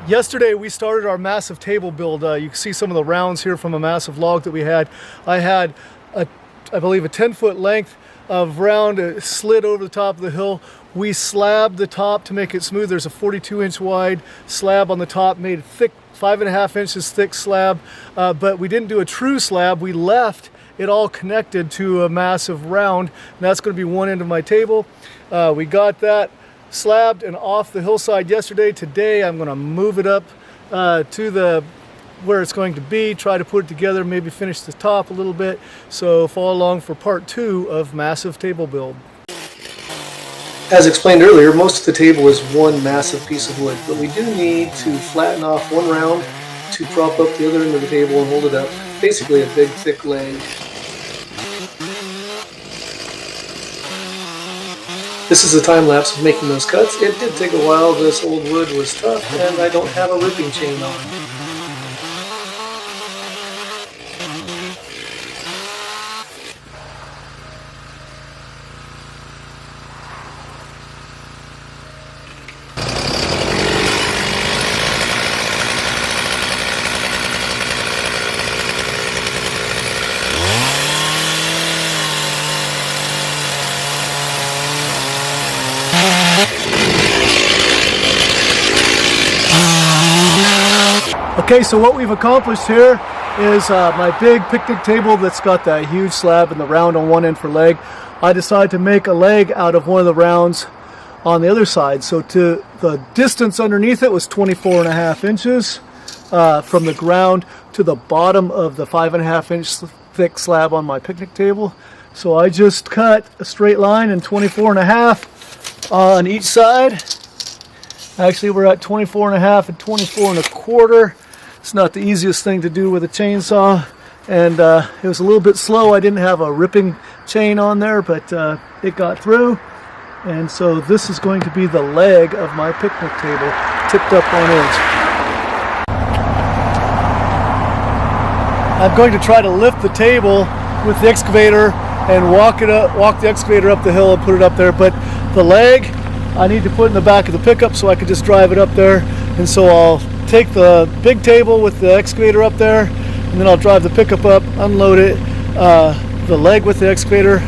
Yesterday we started our massive table build. You can see some of the rounds here from a massive log that we had. I had, I believe, a 10-foot length of round slid over the top of the hill. We slabbed the top to make it smooth. There's a 42-inch wide slab on the top, made a thick, 5.5 inches thick slab, but we didn't do a true slab. We left it all connected to a massive round, and that's going to be one end of my table. We got that slabbed and off the hillside yesterday. Today I'm going to move it up to where it's going to be, try to put it together, maybe finish the top a little bit. So follow along for part 2 of massive table build. As explained earlier, most of the table is one massive piece of wood, but we do need to flatten off one round to prop up the other end of the table and hold it up. Basically a big thick leg. This is a time lapse of making those cuts. It did take a while. This old wood was tough and I don't have a ripping chain on. Okay, so what we've accomplished here is my big picnic table that's got that huge slab and the round on one end for leg. I decided to make a leg out of one of the rounds on the other side. So the distance underneath it was 24.5 inches from the ground to the bottom of the 5.5 inch thick slab on my picnic table. So I just cut a straight line and 24.5 on each side. Actually, we're at 24.5 and 24.25. It's not the easiest thing to do with a chainsaw, and it was a little bit slow. I didn't have a ripping chain on there, but it got through. And so this is going to be the leg of my picnic table, tipped up on edge. I'm going to try to lift the table with the excavator and walk the excavator up the hill and put it up there. But the leg I need to put in the back of the pickup so I can just drive it up there. And so I'll take the big table with the excavator up there, and then I'll drive the pickup up, unload it, the leg with the excavator.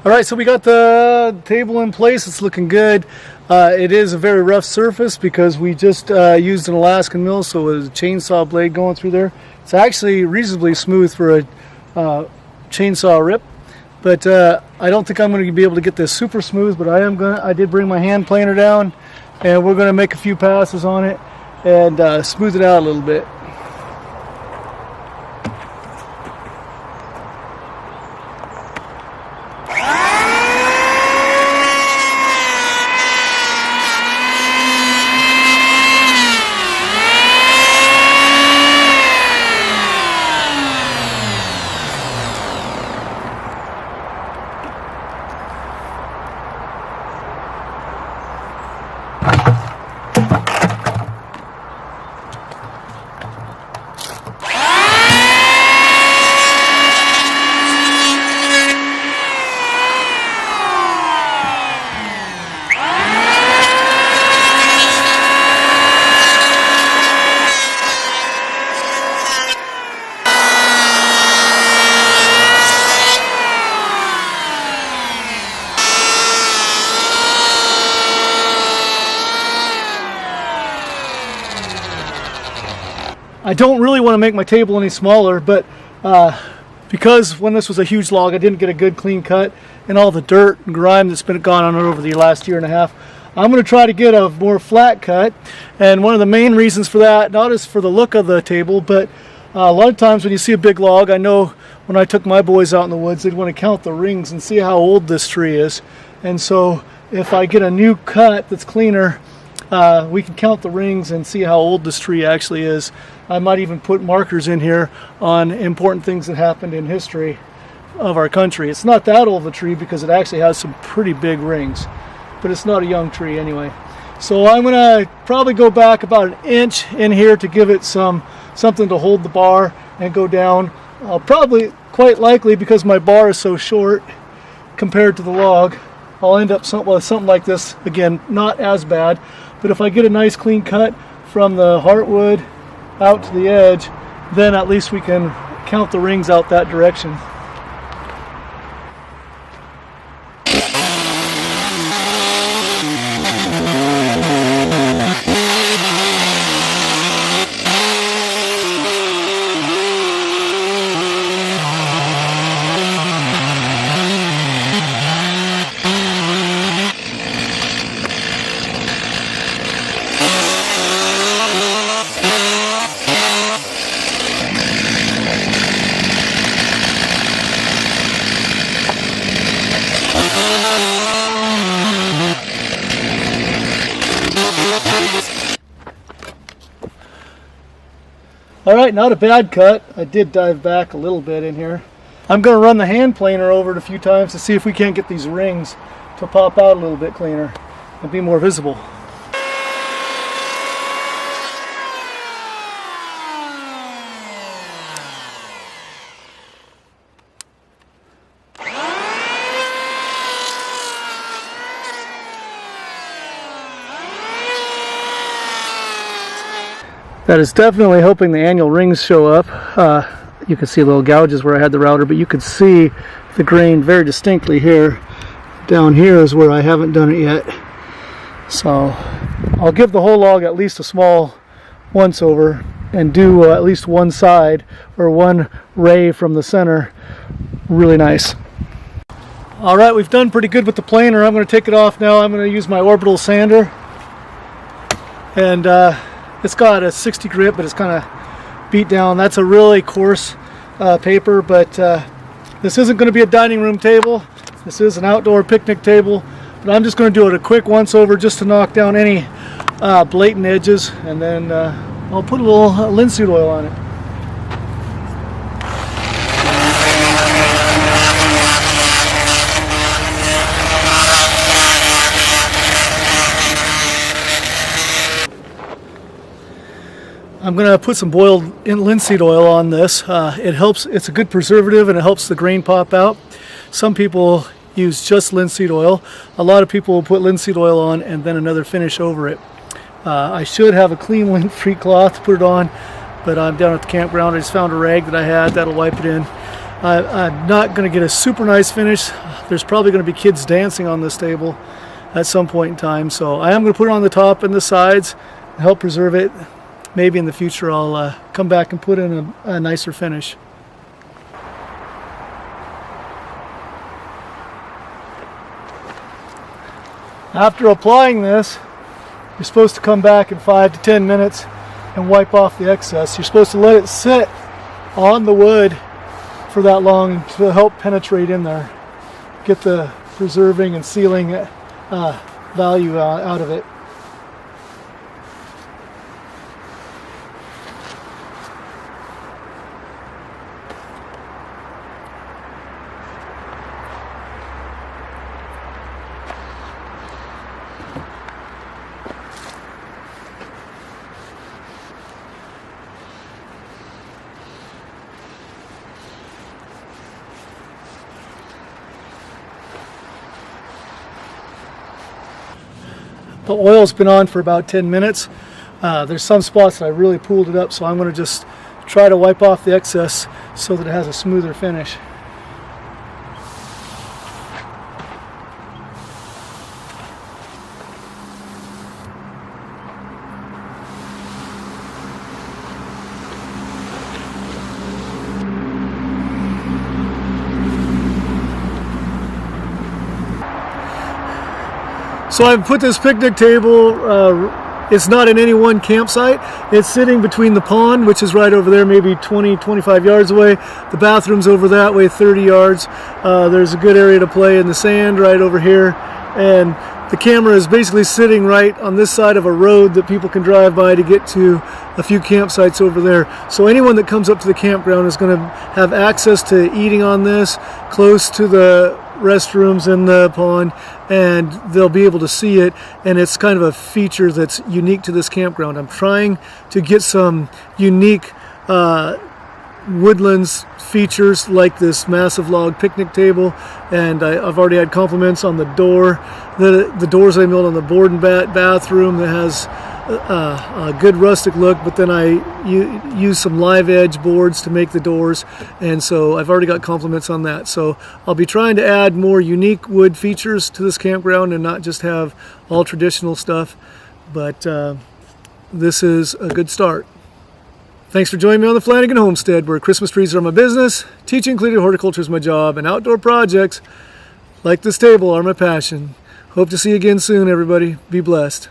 All right, so we got the table in place. It's looking good. It is a very rough surface because we just used an Alaskan mill, so it was a chainsaw blade going through there. It's actually reasonably smooth for a chainsaw rip, but I don't think I'm going to be able to get this super smooth, but I did bring my hand planer down, and we're going to make a few passes on it and smooth it out a little bit. I don't really want to make my table any smaller, but because when this was a huge log, I didn't get a good clean cut, and all the dirt and grime that's been gone on it over the last year and a half, I'm going to try to get a more flat cut. And one of the main reasons for that, not just for the look of the table, but a lot of times when you see a big log, I know when I took my boys out in the woods, they'd want to count the rings and see how old this tree is. And so if I get a new cut that's cleaner, we can count the rings and see how old this tree actually is. I might even put markers in here on important things that happened in history of our country. It's not that old of a tree because it actually has some pretty big rings, but it's not a young tree anyway. So I'm going to probably go back about an inch in here to give it something to hold the bar and go down. Probably, quite likely, because my bar is so short compared to the log, I'll end up with something like this. Again, not as bad, but if I get a nice clean cut from the heartwood out to the edge, then at least we can count the rings out that direction. Alright, not a bad cut. I did dive back a little bit in here. I'm going to run the hand planer over it a few times to see if we can't get these rings to pop out a little bit cleaner and be more visible. That is definitely helping the annual rings show up. You can see little gouges where I had the router, but you could see the grain very distinctly here. Down here is where I haven't done it yet. So I'll give the whole log at least a small once over and do at least one side or one ray from the center. Really nice. Alright, we've done pretty good with the planer. I'm going to take it off now. I'm going to use my orbital sander. And it's got a 60 grit, but it's kind of beat down. That's a really coarse paper, but this isn't going to be a dining room table. This is an outdoor picnic table, but I'm just going to do it a quick once over just to knock down any blatant edges, and then I'll put a little linseed oil on it. I'm going to put some boiled linseed oil on this. It helps, it's a good preservative, and it helps the grain pop out. Some people use just linseed oil. A lot of people will put linseed oil on and then another finish over it. I should have a clean lint-free cloth to put it on, but I'm down at the campground. I just found a rag that I had that'll wipe it in. I'm not going to get a super nice finish. There's probably going to be kids dancing on this table at some point in time, so I am going to put it on the top and the sides and help preserve it. Maybe in the future I'll come back and put in a nicer finish. After applying this, you're supposed to come back in 5 to 10 minutes and wipe off the excess. You're supposed to let it sit on the wood for that long to help penetrate in there, get the preserving and sealing value out of it. The oil's been on for about 10 minutes. There's some spots that I really pulled it up, so I'm going to just try to wipe off the excess so that it has a smoother finish. So I've put this picnic table, it's not in any one campsite. It's sitting between the pond, which is right over there, maybe 20-25 yards away. The bathroom's over that way, 30 yards. There's a good area to play in the sand right over here. And the camera is basically sitting right on this side of a road that people can drive by to get to a few campsites over there. So anyone that comes up to the campground is going to have access to eating on this, close to the restrooms in the pond, and they'll be able to see it, and it's kind of a feature that's unique to this campground. I'm trying to get some unique woodlands features like this massive log picnic table, and I've already had compliments on the door. The doors I milled on the board and bathroom that has a good rustic look, but then I use some live edge boards to make the doors, and so I've already got compliments on that. So I'll be trying to add more unique wood features to this campground and not just have all traditional stuff, but this is a good start. Thanks for joining me on the Flanagan Homestead, where Christmas trees are my business, teaching included horticulture is my job, and outdoor projects like this table are my passion. Hope to see you again soon, everybody. Be blessed.